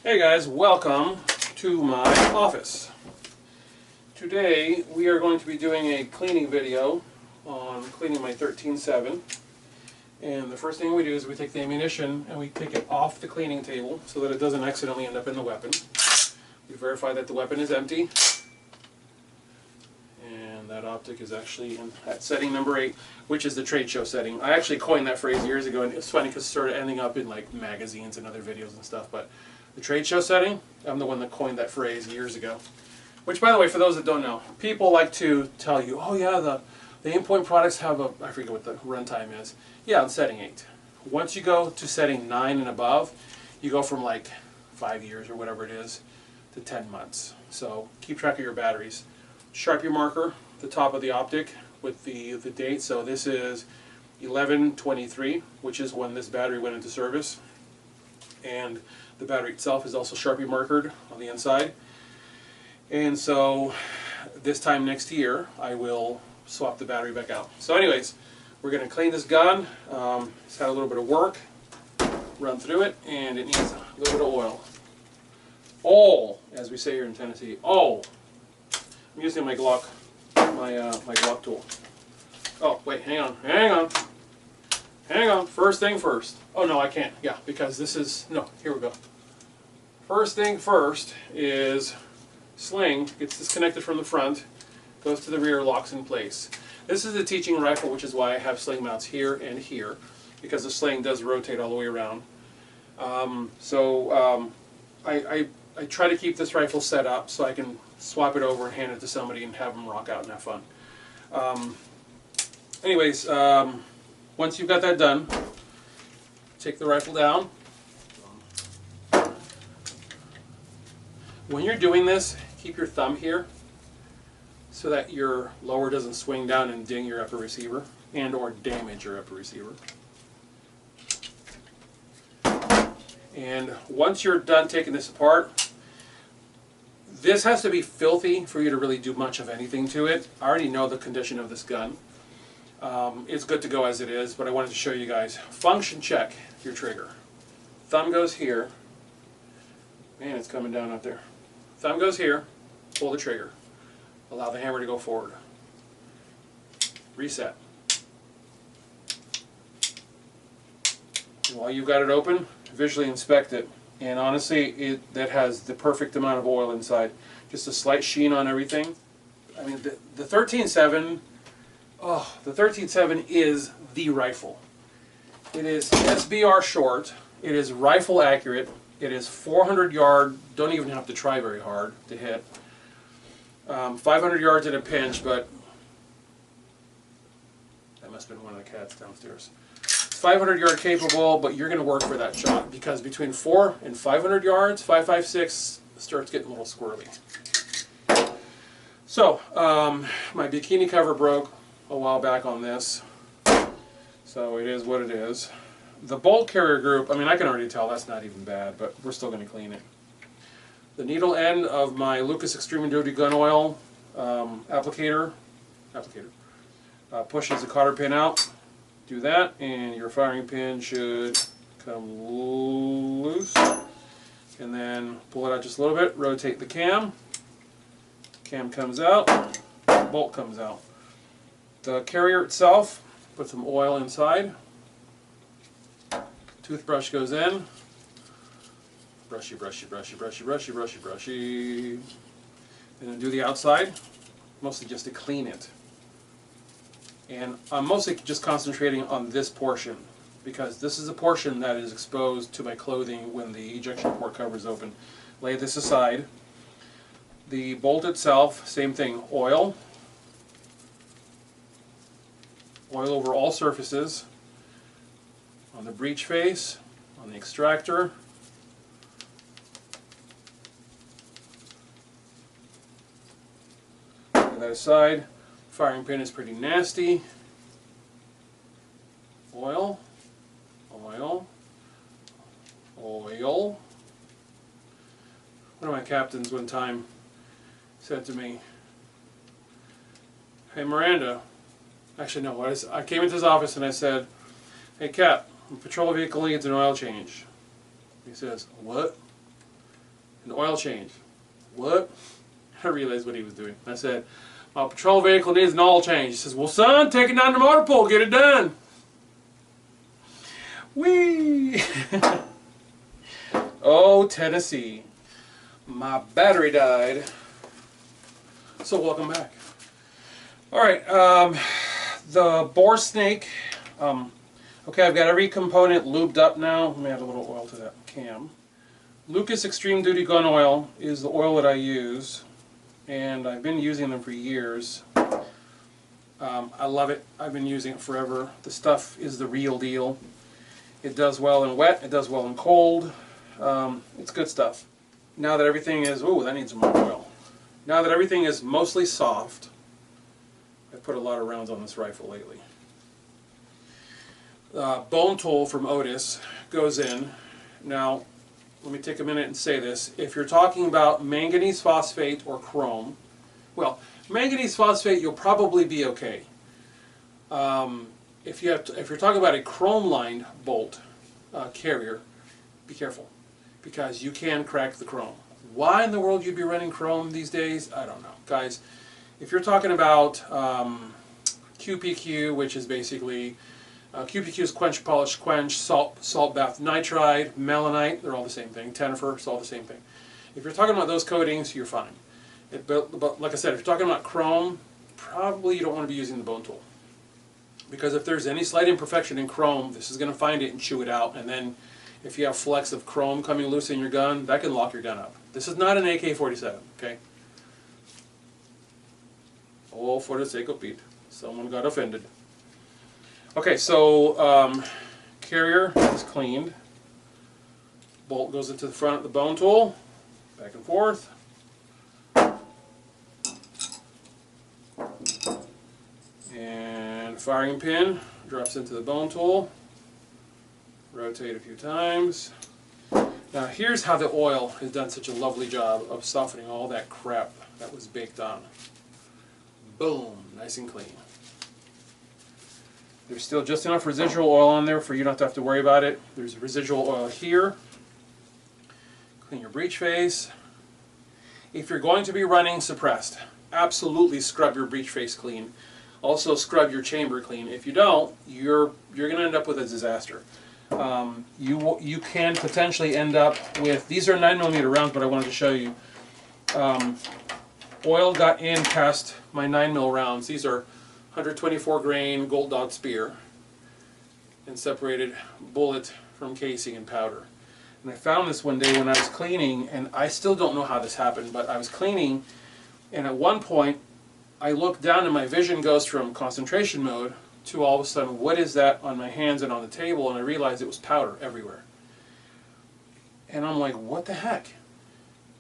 Hey guys, welcome to my office. Today we are going to be doing a cleaning video on cleaning my 13.7, and the first thing we do is we take the ammunition and we take it off the cleaning table so that it doesn't accidentally end up in the weapon. We verify that the weapon is empty, and that optic is actually at setting number 8, which is the trade show setting. I actually coined that phrase years ago, and it's funny because it started ending up in like magazines and other videos and stuff, but the trade show setting, I'm the one that coined that phrase years ago. Which, by the way, for those that don't know, people like to tell you, oh yeah, the aim-point products have a, I forget what the runtime is. Yeah, on setting 8. Once you go to setting 9 and above, you go from like 5 years or whatever it is to 10 months. So keep track of your batteries. Sharp your marker, the top of the optic with the date. So this is 11/23, which is when this battery went into service. And the battery itself is also Sharpie markered on the inside. And so this time next year I will swap the battery back out. So anyways, we're going to clean this gun. It's had a little bit of work, run through it, and it needs a little bit of oil. Oil, as we say here in Tennessee. Oil. I'm using my Glock, my Glock tool. Oh wait, hang on. First thing first. Oh no, I can't. Yeah, because this is, no, here we go. First thing first is sling gets disconnected from the front, goes to the rear, locks in place. This is a teaching rifle, which is why I have sling mounts here and here, because the sling does rotate all the way around. I try to keep this rifle set up so I can swap it over and hand it to somebody and have them rock out and have fun. Once you've got that done, take the rifle down. When you're doing this, keep your thumb here so that your lower doesn't swing down and ding your upper receiver and or damage your upper receiver. And once you're done taking this apart, this has to be filthy for you to really do much of anything to it. I already know the condition of this gun. It's good to go as it is, but I wanted to show you guys. Function check your trigger. Thumb goes here. Man, it's coming down up there. Thumb goes here, pull the trigger. Allow the hammer to go forward. Reset. And while you've got it open, visually inspect it. And honestly, that has the perfect amount of oil inside. Just a slight sheen on everything. I mean, the 13.7, oh, the 13.7 is the rifle. It is SBR short. It is rifle accurate. It is 400 yard, don't even have to try very hard to hit. 500 yards in a pinch, but that must have been one of the cats downstairs. It's 500 yard capable, but you're going to work for that shot because between 4 and 500 yards, 5.56 starts getting a little squirrely. So, my bikini cover broke a while back on this, so it is what it is. The bolt carrier group, I mean, I can already tell that's not even bad, but we're still going to clean it. The needle end of my Lucas Extreme Duty gun oil applicator pushes the cotter pin out. Do that, and your firing pin should come loose. And then pull it out just a little bit, rotate the cam. Cam comes out, bolt comes out. The carrier itself, put some oil inside. Toothbrush goes in. Brushy. And then do the outside, mostly just to clean it. And I'm mostly just concentrating on this portion because this is a portion that is exposed to my clothing when the ejection port cover is open. Lay this aside. The bolt itself, same thing, oil. Oil over all surfaces. On the breech face, on the extractor. Lay that aside. Firing pin is pretty nasty. Oil. One of my captains one time said to me, "Hey Miranda," actually no, I came into his office and I said, "Hey Cap, the patrol vehicle needs an oil change." He says, "What?" An oil change. What? I realized what he was doing. I said, my patrol vehicle needs an oil change. He says, well son, take it down to the motor pool, get it done. Whee! Oh, Tennessee. My battery died. So welcome back. Alright, the bore snake. Okay, I've got every component lubed up now. Let me add a little oil to that cam. Lucas Extreme Duty Gun Oil is the oil that I use, and I've been using them for years. I love it. I've been using it forever. The stuff is the real deal. It does well in wet, it does well in cold. It's good stuff. Now that everything is, ooh, that needs more oil. Now that everything is mostly soft, I've put a lot of rounds on this rifle lately. Bone tool from Otis goes in. Now, let me take a minute and say this. If you're talking about manganese phosphate or chrome, well, manganese phosphate you'll probably be okay. If you're talking about a chrome-lined bolt carrier, be careful, because you can crack the chrome. Why in the world you'd be running chrome these days? I don't know, guys. If you're talking about QPQ, which is basically QPQ is quench, polish, quench, salt bath nitride, melanite, they're all the same thing. Tenifer, it's all the same thing. If you're talking about those coatings, you're fine. But like I said, if you're talking about chrome, probably you don't want to be using the bone tool. Because if there's any slight imperfection in chrome, this is going to find it and chew it out. And then if you have flecks of chrome coming loose in your gun, that can lock your gun up. This is not an AK-47, okay? Oh, for the sake of Pete. Someone got offended. Okay, so carrier is cleaned. Bolt goes into the front of the bone tool, back and forth. And firing pin drops into the bone tool. Rotate a few times. Now here's how the oil has done such a lovely job of softening all that crap that was baked on. Boom, nice and clean. There's still just enough residual oil on there for you not to have to worry about it. There's residual oil here. Clean your breech face. If you're going to be running suppressed, absolutely scrub your breech face clean. Also scrub your chamber clean. If you don't, you're going to end up with a disaster. You can potentially end up with, these are 9mm rounds, but I wanted to show you. Oil got in past my 9mm rounds. These are 124 grain gold dot spear, and separated bullet from casing and powder. And I found this one day when I was cleaning, and I still don't know how this happened, but I was cleaning, and at one point I looked down and my vision goes from concentration mode to all of a sudden, what is that on my hands and on the table? And I realized it was powder everywhere. And I'm like, what the heck?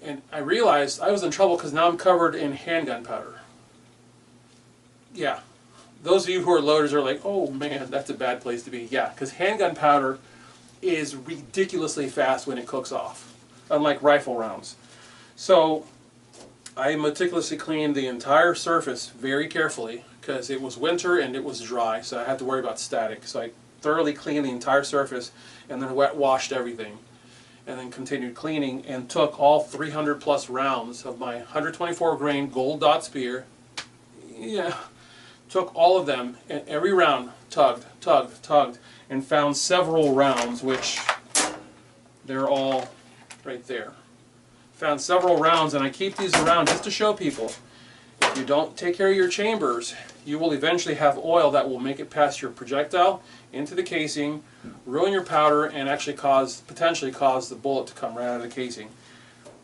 And I realized I was in trouble because now I'm covered in handgun powder. Yeah. Those of you who are loaders are like, oh man, that's a bad place to be. Yeah, because handgun powder is ridiculously fast when it cooks off, unlike rifle rounds. So I meticulously cleaned the entire surface very carefully because it was winter and it was dry, so I had to worry about static. So I thoroughly cleaned the entire surface and then wet washed everything, and then continued cleaning and took all 300 plus rounds of my 124 grain gold dot spear. Yeah. Took all of them, and every round tugged, and found several rounds, which they're all right there. Found several rounds, and I keep these around just to show people. If you don't take care of your chambers, you will eventually have oil that will make it past your projectile into the casing, ruin your powder, and actually potentially cause the bullet to come right out of the casing.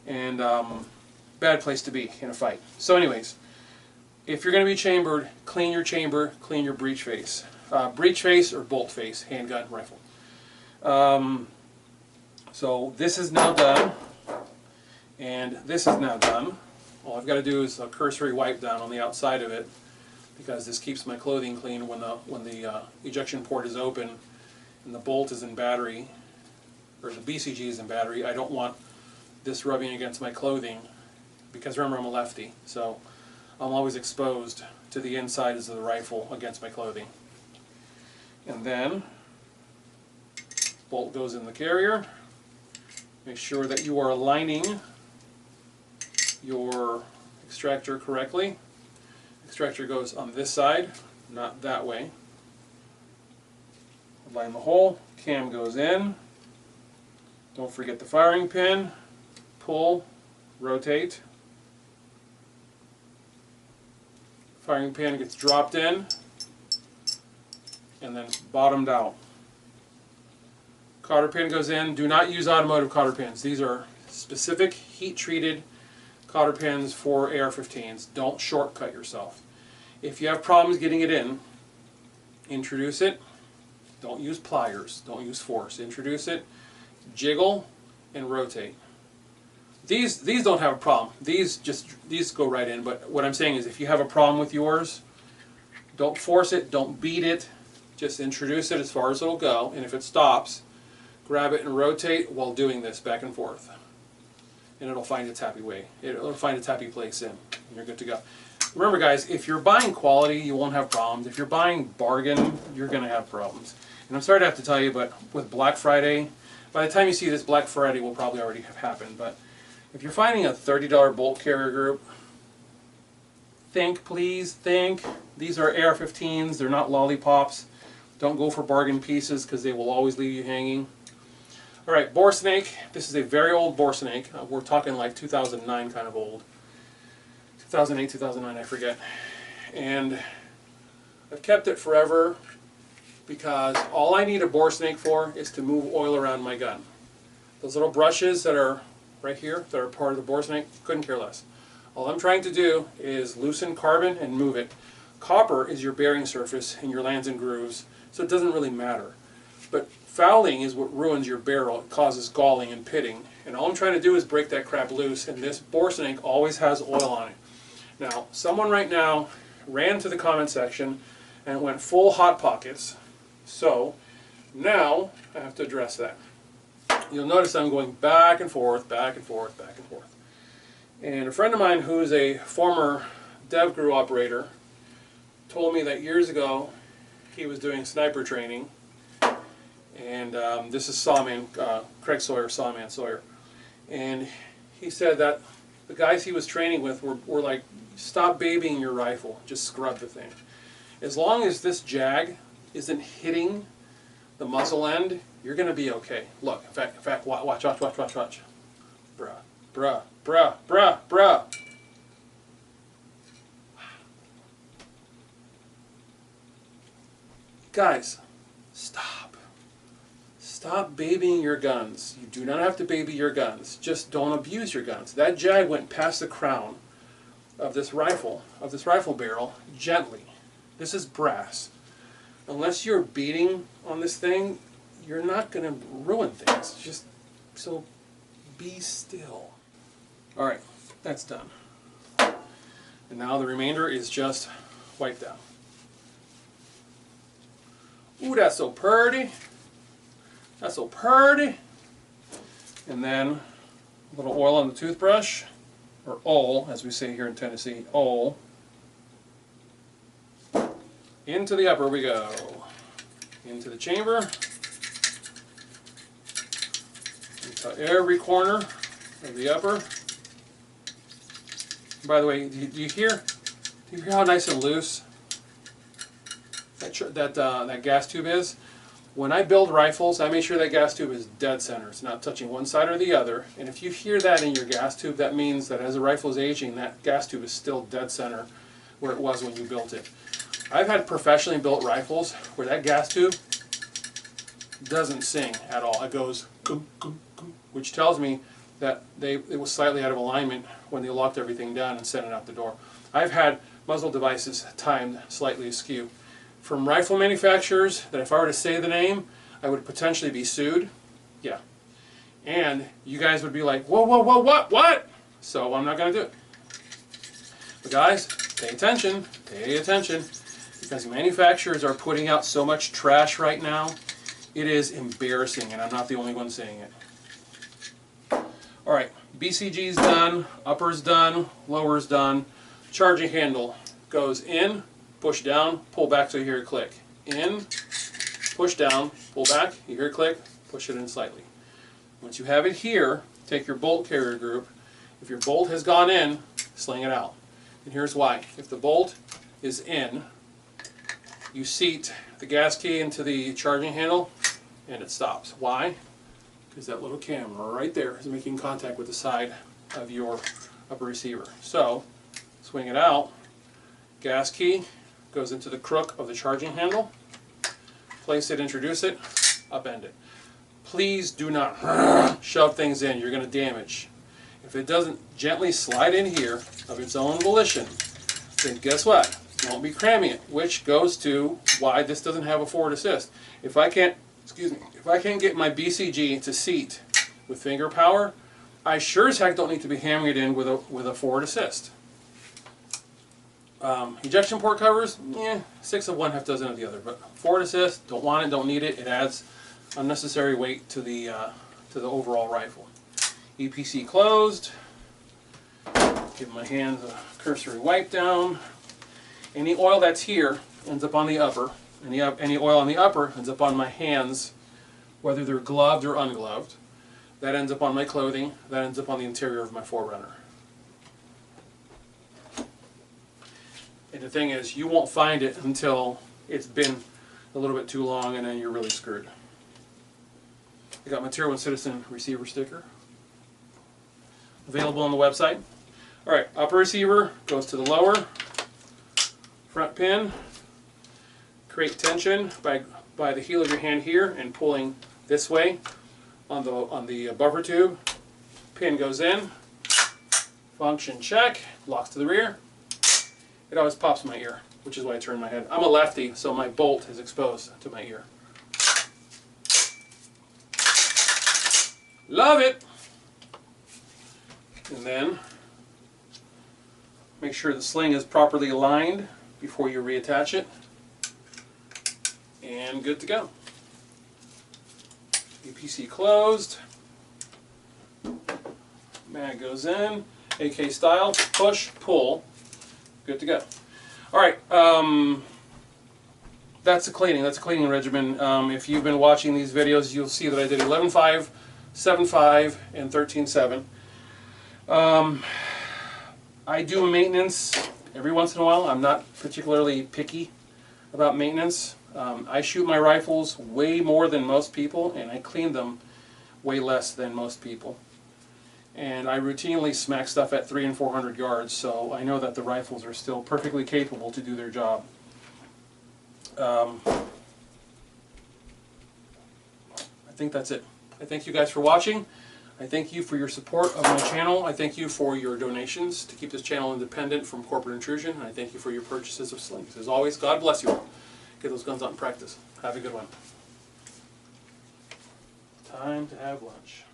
And bad place to be in a fight. So anyways, if you're going to be chambered, clean your chamber, clean your breech face. Breech face or bolt face, handgun, rifle. So this is now done, and this is now done. All I've got to do is a cursory wipe down on the outside of it, because this keeps my clothing clean when the ejection port is open and the bolt is in battery, or the BCG is in battery. I don't want this rubbing against my clothing, because remember, I'm a lefty, so I'm always exposed to the insides of the rifle against my clothing. And then bolt goes in the carrier. Make sure that you are aligning your extractor correctly. Extractor goes on this side, not that way. Align the hole, cam goes in. Don't forget the firing pin. Pull, rotate. Firing pin gets dropped in and then bottomed out. Cotter pin goes in. Do not use automotive cotter pins. These are specific heat-treated cotter pins for AR-15s. Don't shortcut yourself. If you have problems getting it in, introduce it. Don't use pliers. Don't use force. Introduce it, jiggle, and rotate. These don't have a problem. These go right in. But what I'm saying is, if you have a problem with yours, don't force it. Don't beat it. Just introduce it as far as it'll go. And if it stops, grab it and rotate while doing this back and forth. And it'll find its happy way. It'll find its happy place in. And you're good to go. Remember guys, if you're buying quality, you won't have problems. If you're buying bargain, you're going to have problems. And I'm sorry to have to tell you, but with Black Friday, by the time you see this, Black Friday will probably already have happened. But if you're finding a $30 bolt carrier group, think, please, think. These are AR-15s. They're not lollipops. Don't go for bargain pieces because they will always leave you hanging. Alright, bore snake. This is a very old bore snake. We're talking like 2009 kind of old. 2008, 2009, I forget. And I've kept it forever because all I need a bore snake for is to move oil around my gun. Those little brushes that are right here, that are part of the bore snake, couldn't care less. All I'm trying to do is loosen carbon and move it. Copper is your bearing surface and your lands and grooves, so it doesn't really matter. But fouling is what ruins your barrel. It causes galling and pitting. And all I'm trying to do is break that crap loose, and this bore snake always has oil on it. Now, someone right now ran to the comment section and went full Hot Pockets. So, now I have to address that. You'll notice I'm going back and forth, back and forth, back and forth. And a friend of mine who's a former DevGru operator told me that years ago he was doing sniper training. And this is Sawman, Craig Sawyer, Sawman Sawyer. And he said that the guys he was training with were like, stop babying your rifle, just scrub the thing. As long as this jag isn't hitting the muzzle end, you're going to be okay. Look, in fact, watch. Bruh, bruh, bruh, bruh, bruh. Guys, stop. Stop babying your guns. You do not have to baby your guns. Just don't abuse your guns. That jag went past the crown of this rifle barrel, gently. This is brass. Unless you're beating on this thing, you're not going to ruin things. Just so be still. Alright, that's done. And now the remainder is just wiped down. Ooh, that's so pretty. That's so pretty. And then a little oil on the toothbrush, or oil, as we say here in Tennessee, oil. Into the upper we go. Into the chamber. Into every corner of the upper. By the way, do you hear how nice and loose that gas tube is? When I build rifles, I make sure that gas tube is dead center. It's not touching one side or the other. And if you hear that in your gas tube, that means that as the rifle is aging, that gas tube is still dead center where it was when you built it. I've had professionally built rifles where that gas tube doesn't sing at all. It goes goop, goop, goop, which tells me that it was slightly out of alignment when they locked everything down and sent it out the door. I've had muzzle devices timed slightly askew. From rifle manufacturers that if I were to say the name, I would potentially be sued. Yeah. And you guys would be like, whoa, whoa, whoa, what? So I'm not going to do it. But guys, pay attention, because manufacturers are putting out so much trash right now. It is embarrassing, and I'm not the only one saying it. Alright, BCG's done, upper's done, lower's done. Charging handle goes in, push down, pull back so you hear it click. In, push down, pull back, you hear it click, push it in slightly. Once you have it here, take your bolt carrier group If your bolt has gone in, sling it out. And here's why. If the bolt is in, you seat the gas key into the charging handle and it stops. Why? Because that little camera right there is making contact with the side of your upper receiver. So, swing it out, gas key goes into the crook of the charging handle, place it, introduce it, upend it. Please do not shove things in, you're going to damage. If it doesn't gently slide in here of its own volition, then guess what? You won't be cramming it, which goes to why this doesn't have a forward assist. If I can't get my BCG to seat with finger power, I sure as heck don't need to be hammering it in with a forward assist. Ejection port covers, 6 of one, half dozen of the other. But forward assist, don't want it, don't need it. It adds unnecessary weight to the overall rifle. EPC closed. Give my hands a cursory wipe down. Any oil that's here ends up on the upper. Any oil on the upper ends up on my hands, whether they're gloved or ungloved. That ends up on my clothing. That ends up on the interior of my Forerunner. And the thing is, you won't find it until it's been a little bit too long, and then you're really screwed. I got my Tier 1 Citizen receiver sticker available on the website. Alright, upper receiver goes to the lower front pin. Create tension by the heel of your hand here and pulling this way on the buffer tube. Pin goes in. Function check. Locks to the rear. It always pops in my ear, which is why I turn my head. I'm a lefty, so my bolt is exposed to my ear. Love it! And then make sure the sling is properly aligned before you reattach it. And good to go. EPC closed. Mag goes in. AK style, push, pull. Good to go. Alright, that's a cleaning. That's a cleaning regimen. If you've been watching these videos, you'll see that I did 11.5, 7.5, and 13.7. I do maintenance every once in a while. I'm not particularly picky about maintenance. I shoot my rifles way more than most people, and I clean them way less than most people. And I routinely smack stuff at 300 and 400 yards, so I know that the rifles are still perfectly capable to do their job. I think that's it. I thank you guys for watching. I thank you for your support of my channel. I thank you for your donations to keep this channel independent from corporate intrusion. And I thank you for your purchases of slings. As always, God bless you all. Get those guns out in practice. Have a good one. Time to have lunch.